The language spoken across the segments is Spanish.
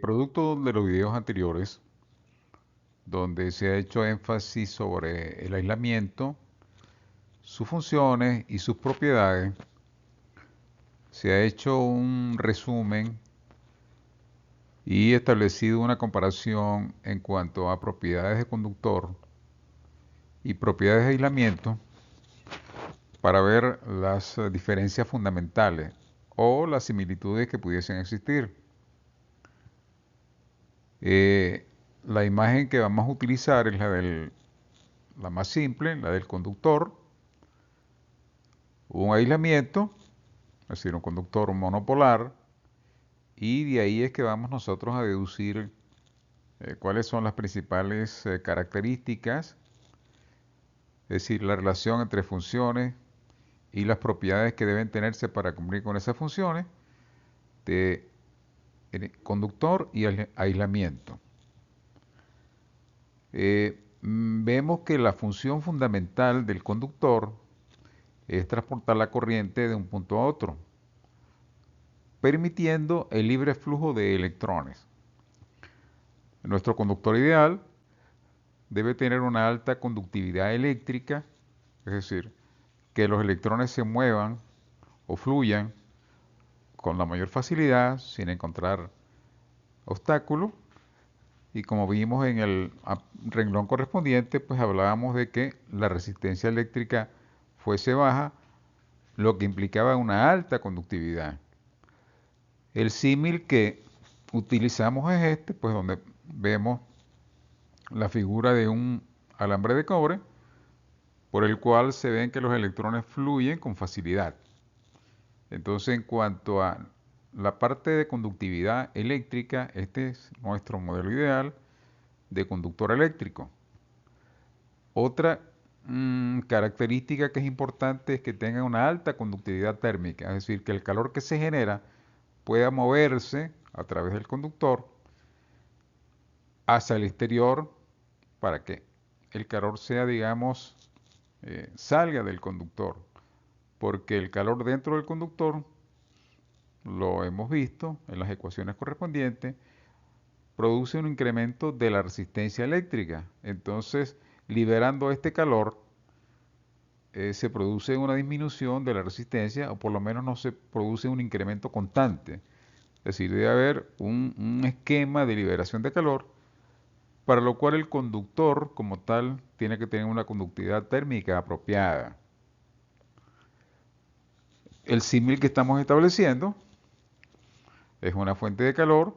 Producto de los videos anteriores, donde se ha hecho énfasis sobre el aislamiento, sus funciones y sus propiedades, se ha hecho un resumen y establecido una comparación en cuanto a propiedades de conductor y propiedades de aislamiento para ver las diferencias fundamentales o las similitudes que pudiesen existir. La imagen que vamos a utilizar es la más simple, la del conductor, un aislamiento, es decir, un conductor monopolar, y de ahí es que vamos nosotros a deducir cuáles son las principales características, es decir, la relación entre funciones y las propiedades que deben tenerse para cumplir con esas funciones de conductor y aislamiento. Vemos que la función fundamental del conductor es transportar la corriente de un punto a otro, permitiendo el libre flujo de electrones. Nuestro conductor ideal debe tener una alta conductividad eléctrica, es decir, que los electrones se muevan o fluyan con la mayor facilidad sin encontrar obstáculos. Y como vimos en el renglón correspondiente, pues hablábamos de que la resistencia eléctrica fuese baja, lo que implicaba una alta conductividad. El símil que utilizamos es este, pues donde vemos la figura de un alambre de cobre por el cual se ven que los electrones fluyen con facilidad. Entonces, en cuanto a la parte de conductividad eléctrica, este es nuestro modelo ideal de conductor eléctrico. Otra característica que es importante es que tenga una alta conductividad térmica, es decir, que el calor que se genera pueda moverse a través del conductor hacia el exterior para que el calor sea, digamos, salga del conductor, porque el calor dentro del conductor, lo hemos visto en las ecuaciones correspondientes, produce un incremento de la resistencia eléctrica. Entonces, liberando este calor, se produce una disminución de la resistencia, o por lo menos no se produce un incremento constante. Es decir, debe haber un esquema de liberación de calor, para lo cual el conductor como tal tiene que tener una conductividad térmica apropiada. El símil que estamos estableciendo es una fuente de calor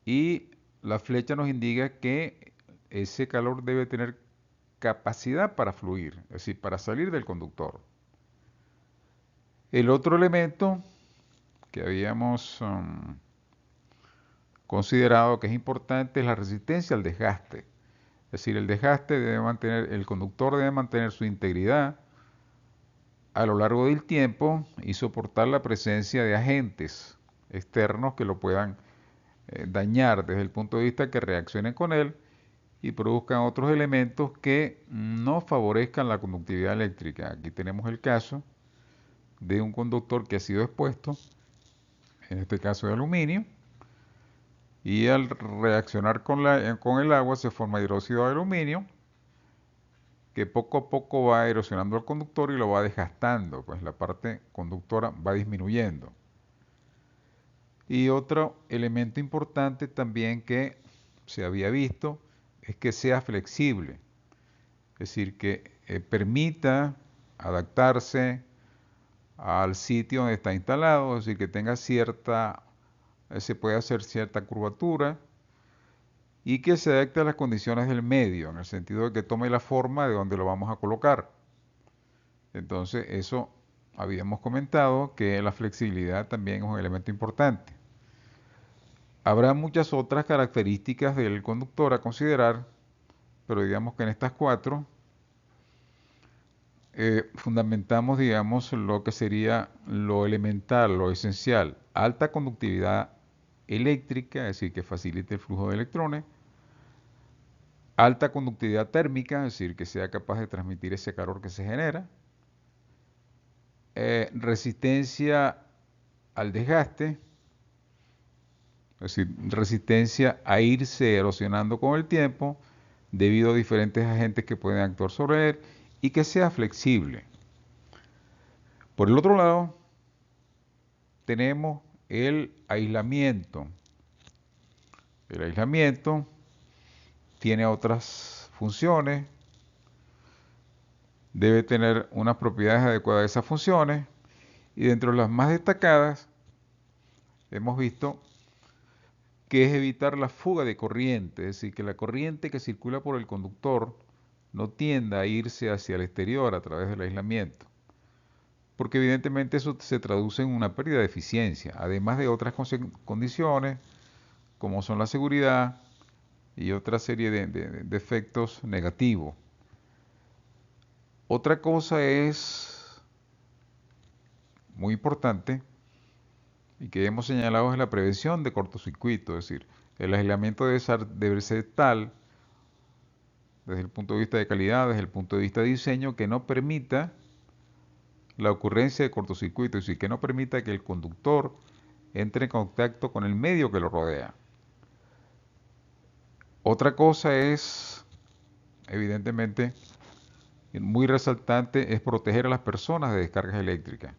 y la flecha nos indica que ese calor debe tener capacidad para fluir, es decir, para salir del conductor. El otro elemento que habíamos considerado que es importante es la resistencia al desgaste. Es decir, el desgaste debe mantener, el conductor debe mantener su integridad a lo largo del tiempo y soportar la presencia de agentes externos que lo puedan dañar desde el punto de vista que reaccionen con él y produzcan otros elementos que no favorezcan la conductividad eléctrica. Aquí tenemos el caso de un conductor que ha sido expuesto, en este caso de aluminio, y al reaccionar con el agua se forma hidróxido de aluminio, que poco a poco va erosionando el conductor y lo va desgastando, pues la parte conductora va disminuyendo. Y otro elemento importante también que se había visto es que sea flexible, es decir, que permita adaptarse al sitio donde está instalado, es decir, que tenga se puede hacer cierta curvatura y que se adapte a las condiciones del medio, en el sentido de que tome la forma de donde lo vamos a colocar. Entonces, eso habíamos comentado que la flexibilidad también es un elemento importante. Habrá muchas otras características del conductor a considerar, pero digamos que en estas cuatro fundamentamos, digamos, lo que sería lo elemental, lo esencial, alta conductividad eléctrica, es decir, que facilite el flujo de electrones, alta conductividad térmica, es decir, que sea capaz de transmitir ese calor que se genera, resistencia al desgaste, Es decir, resistencia a irse erosionando con el tiempo debido a diferentes agentes que pueden actuar sobre él y que sea flexible. Por el otro lado, tenemos el aislamiento. El aislamiento tiene otras funciones, debe tener unas propiedades adecuadas a esas funciones y dentro de las más destacadas hemos visto que es evitar la fuga de corriente, es decir, que la corriente que circula por el conductor no tienda a irse hacia el exterior a través del aislamiento, porque evidentemente eso se traduce en una pérdida de eficiencia, además de otras condiciones como son la seguridad y otra serie de efectos negativos. Otra cosa es muy importante y que hemos señalado es la prevención de cortocircuito, es decir, el aislamiento debe ser tal desde el punto de vista de calidad, desde el punto de vista de diseño, que no permita la ocurrencia de cortocircuito, es decir, que no permita que el conductor entre en contacto con el medio que lo rodea. Otra cosa es, evidentemente, muy resaltante, es proteger a las personas de descargas eléctricas.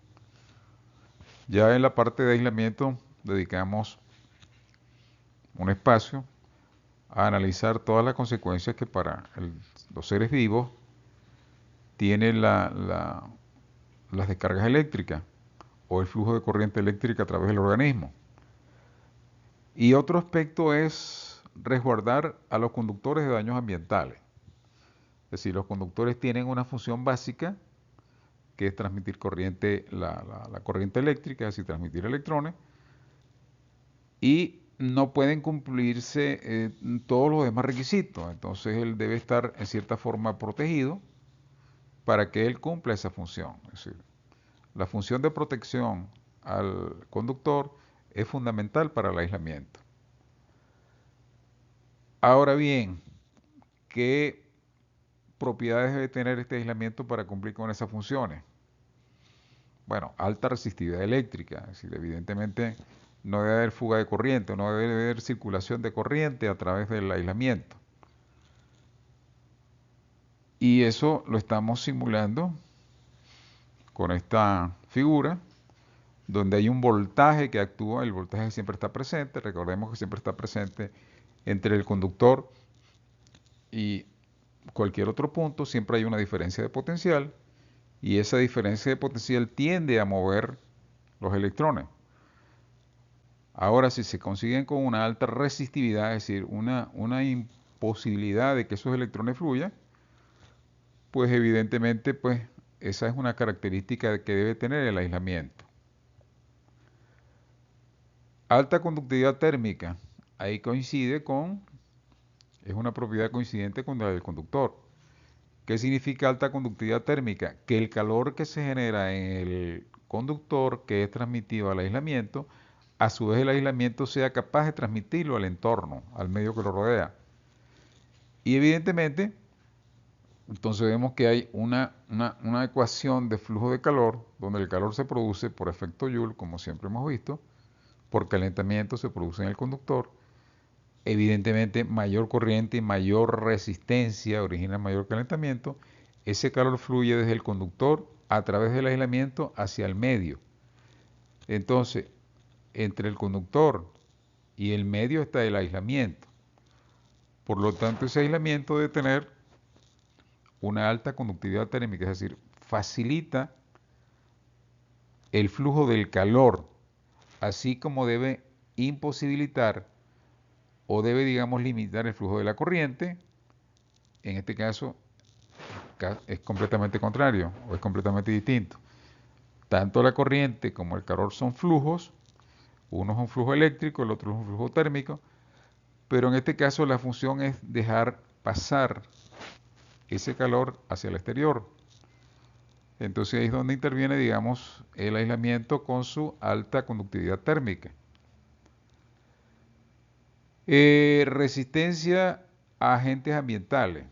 Ya en la parte de aislamiento dedicamos un espacio a analizar todas las consecuencias que para los seres vivos tiene las descargas eléctricas o el flujo de corriente eléctrica a través del organismo. Y otro aspecto es resguardar a los conductores de daños ambientales. Es decir, los conductores tienen una función básica que es transmitir corriente, la corriente eléctrica, es decir, transmitir electrones, y no pueden cumplirse todos los demás requisitos. Entonces él debe estar en cierta forma protegido para que él cumpla esa función. Es decir, la función de protección al conductor es fundamental para el aislamiento. Ahora bien, ¿qué propiedades debe tener este aislamiento para cumplir con esas funciones? Bueno, alta resistividad eléctrica, es decir, evidentemente no debe haber fuga de corriente, no debe haber circulación de corriente a través del aislamiento. Y eso lo estamos simulando con esta figura, donde hay un voltaje que actúa, el voltaje siempre está presente, recordemos que siempre está presente entre el conductor y cualquier otro punto, siempre hay una diferencia de potencial, y esa diferencia de potencial tiende a mover los electrones. Ahora, si se consiguen con una alta resistividad, es decir, una imposibilidad de que esos electrones fluyan, pues evidentemente pues, esa es una característica que debe tener el aislamiento. Alta conductividad térmica, ahí coincide con, es una propiedad coincidente con la del conductor. ¿Qué significa alta conductividad térmica? Que el calor que se genera en el conductor que es transmitido al aislamiento, a su vez el aislamiento sea capaz de transmitirlo al entorno, al medio que lo rodea. Y evidentemente, entonces vemos que hay una ecuación de flujo de calor, donde el calor se produce por efecto Joule, como siempre hemos visto, por calentamiento se produce en el conductor. Evidentemente, mayor corriente y mayor resistencia origina mayor calentamiento. Ese calor fluye desde el conductor a través del aislamiento hacia el medio. Entonces, entre el conductor y el medio está el aislamiento. Por lo tanto, ese aislamiento debe tener una alta conductividad térmica, es decir, facilita el flujo del calor, así como debe imposibilitar o debe, digamos, limitar el flujo de la corriente. En este caso es completamente contrario o es completamente distinto. Tanto la corriente como el calor son flujos, uno es un flujo eléctrico, el otro es un flujo térmico, pero en este caso la función es dejar pasar ese calor hacia el exterior. Entonces ahí es donde interviene, digamos, el aislamiento con su alta conductividad térmica. Resistencia a agentes ambientales.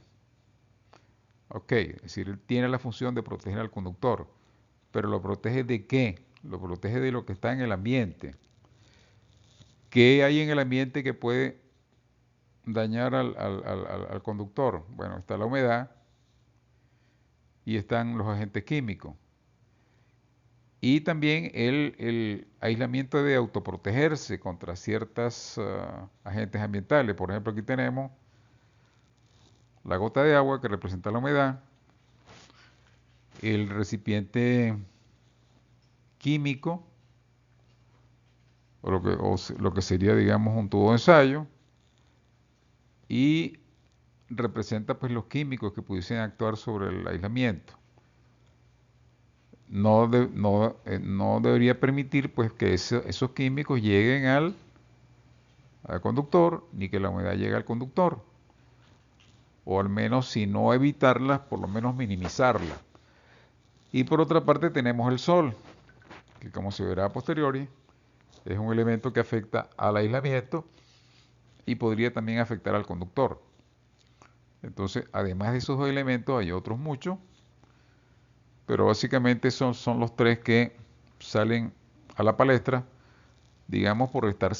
Ok, es decir, tiene la función de proteger al conductor, pero ¿lo protege de qué? Lo protege de lo que está en el ambiente. ¿Qué hay en el ambiente que puede dañar al conductor? Bueno, está la humedad y están los agentes químicos. Y también el aislamiento de autoprotegerse contra ciertos agentes ambientales. Por ejemplo, aquí tenemos la gota de agua que representa la humedad, el recipiente químico, lo que sería, digamos, un tubo de ensayo, y representa pues los químicos que pudiesen actuar sobre el aislamiento. No debería permitir pues que esos químicos lleguen al conductor, ni que la humedad llegue al conductor, o al menos si no evitarlas, por lo menos minimizarlas. Y por otra parte tenemos el sol, que como se verá a posteriori, es un elemento que afecta al aislamiento y podría también afectar al conductor. Entonces, además de esos dos elementos, hay otros muchos, pero básicamente son los tres que salen a la palestra, digamos, por estar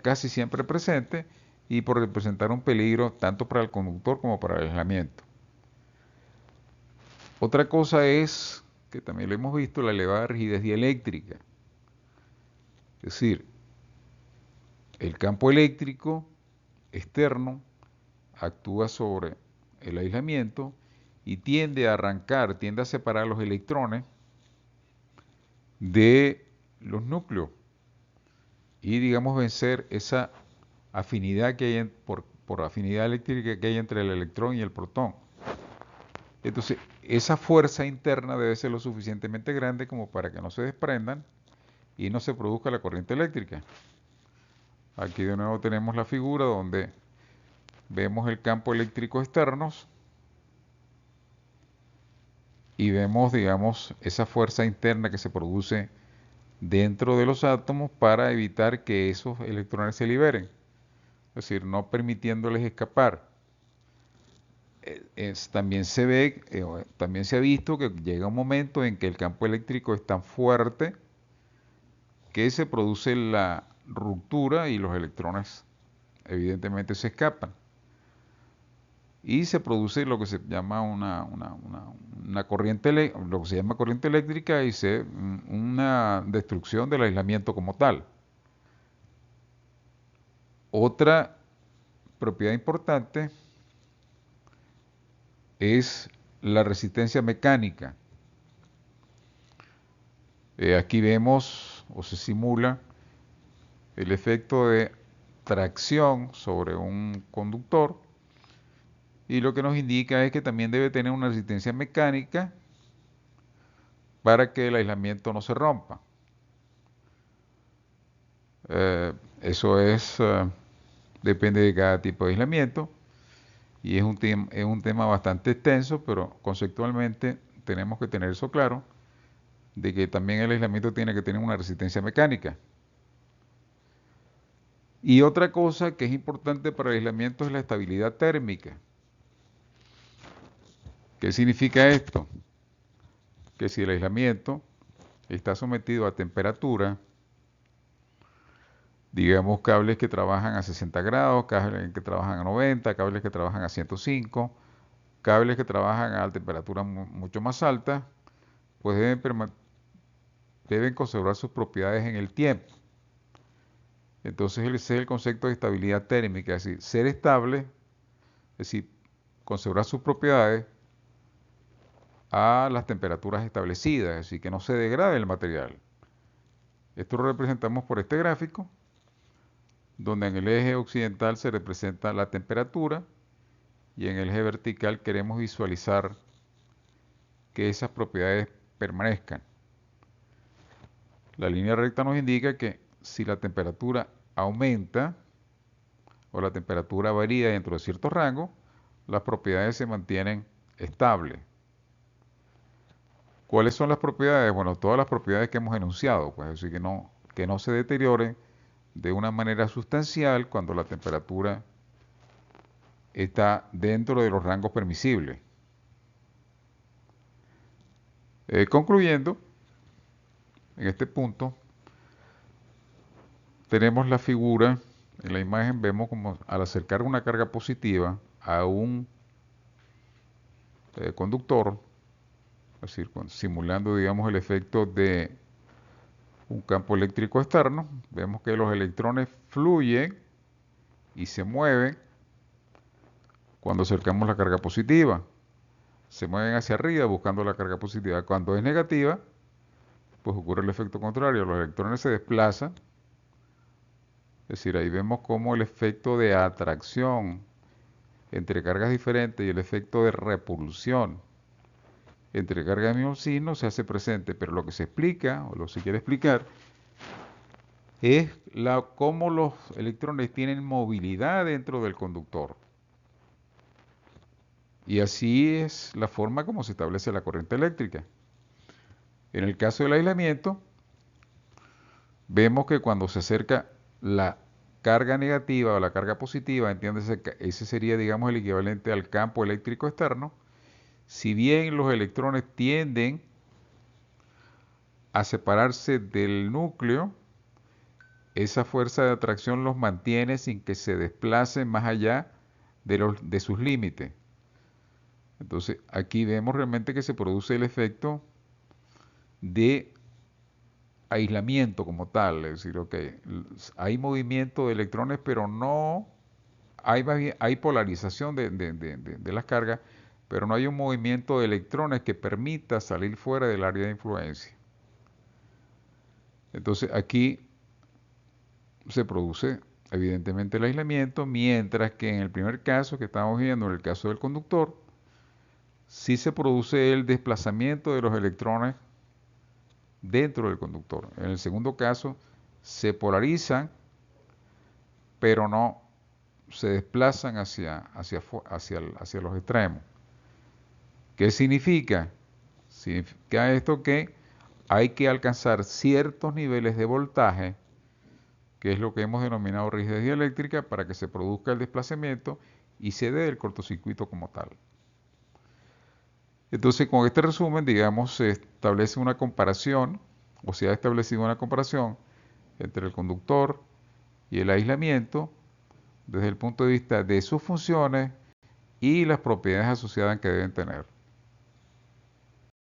casi siempre presente y por representar un peligro tanto para el conductor como para el aislamiento. Otra cosa es, que también lo hemos visto, la elevada rigidez dieléctrica. Es decir, el campo eléctrico externo actúa sobre el aislamiento y tiende a separar los electrones de los núcleos y, digamos, vencer esa afinidad que hay por afinidad eléctrica que hay entre el electrón y el protón. Entonces, esa fuerza interna debe ser lo suficientemente grande como para que no se desprendan y no se produzca la corriente eléctrica. Aquí de nuevo tenemos la figura donde vemos el campo eléctrico externos y vemos, digamos, esa fuerza interna que se produce dentro de los átomos para evitar que esos electrones se liberen, es decir, no permitiéndoles escapar. También se ha visto que llega un momento en que el campo eléctrico es tan fuerte que se produce la ruptura y los electrones evidentemente se escapan. Y se produce lo que se llama una corriente, lo que se llama corriente eléctrica y una destrucción del aislamiento como tal. Otra propiedad importante es la resistencia mecánica. Aquí vemos o se simula el efecto de tracción sobre un conductor y lo que nos indica es que también debe tener una resistencia mecánica para que el aislamiento no se rompa. Eso depende de cada tipo de aislamiento y es un tema bastante extenso, pero conceptualmente tenemos que tener eso claro, de que también el aislamiento tiene que tener una resistencia mecánica. Y otra cosa que es importante para el aislamiento es la estabilidad térmica. ¿Qué significa esto? Que si el aislamiento está sometido a temperatura, digamos cables que trabajan a 60 grados, cables que trabajan a 90, cables que trabajan a 105, cables que trabajan a temperatura mucho más alta, pues deben conservar sus propiedades en el tiempo. Entonces ese es el concepto de estabilidad térmica, es decir, ser estable, es decir, conservar sus propiedades a las temperaturas establecidas, es decir, que no se degrade el material. Esto lo representamos por este gráfico, donde en el eje occidental se representa la temperatura y en el eje vertical queremos visualizar que esas propiedades permanezcan. La línea recta nos indica que si la temperatura aumenta o la temperatura varía dentro de ciertos rangos, las propiedades se mantienen estables. ¿Cuáles son las propiedades? Bueno, todas las propiedades que hemos enunciado, pues, así que no se deterioren de una manera sustancial cuando la temperatura está dentro de los rangos permisibles. Concluyendo, en este punto, tenemos la figura, en la imagen vemos como al acercar una carga positiva a un conductor, es decir, simulando, digamos, el efecto de un campo eléctrico externo, vemos que los electrones fluyen y se mueven cuando acercamos la carga positiva. Se mueven hacia arriba buscando la carga positiva. Cuando es negativa, pues ocurre el efecto contrario, los electrones se desplazan. Es decir, ahí vemos cómo el efecto de atracción entre cargas diferentes y el efecto de repulsión entre cargas de mismo signo se hace presente, pero lo que se explica, o lo que se quiere explicar, es cómo los electrones tienen movilidad dentro del conductor. Y así es la forma como se establece la corriente eléctrica. En el caso del aislamiento, vemos que cuando se acerca la carga negativa o la carga positiva, entiéndase que ese sería, digamos, el equivalente al campo eléctrico externo. Si bien los electrones tienden a separarse del núcleo, esa fuerza de atracción los mantiene sin que se desplacen más allá de sus límites. Entonces, aquí vemos realmente que se produce el efecto de aislamiento como tal, es decir, ok, hay movimiento de electrones, pero no hay polarización de las cargas, pero no hay un movimiento de electrones que permita salir fuera del área de influencia. Entonces aquí se produce evidentemente el aislamiento, mientras que en el primer caso que estamos viendo, en el caso del conductor, sí se produce el desplazamiento de los electrones dentro del conductor. En el segundo caso, se polarizan, pero no se desplazan hacia los extremos. ¿Qué significa? Significa esto que hay que alcanzar ciertos niveles de voltaje, que es lo que hemos denominado rigidez dieléctrica, para que se produzca el desplazamiento y se dé el cortocircuito como tal. Entonces, con este resumen, digamos, se establece una comparación, o se ha establecido una comparación entre el conductor y el aislamiento desde el punto de vista de sus funciones y las propiedades asociadas que deben tener.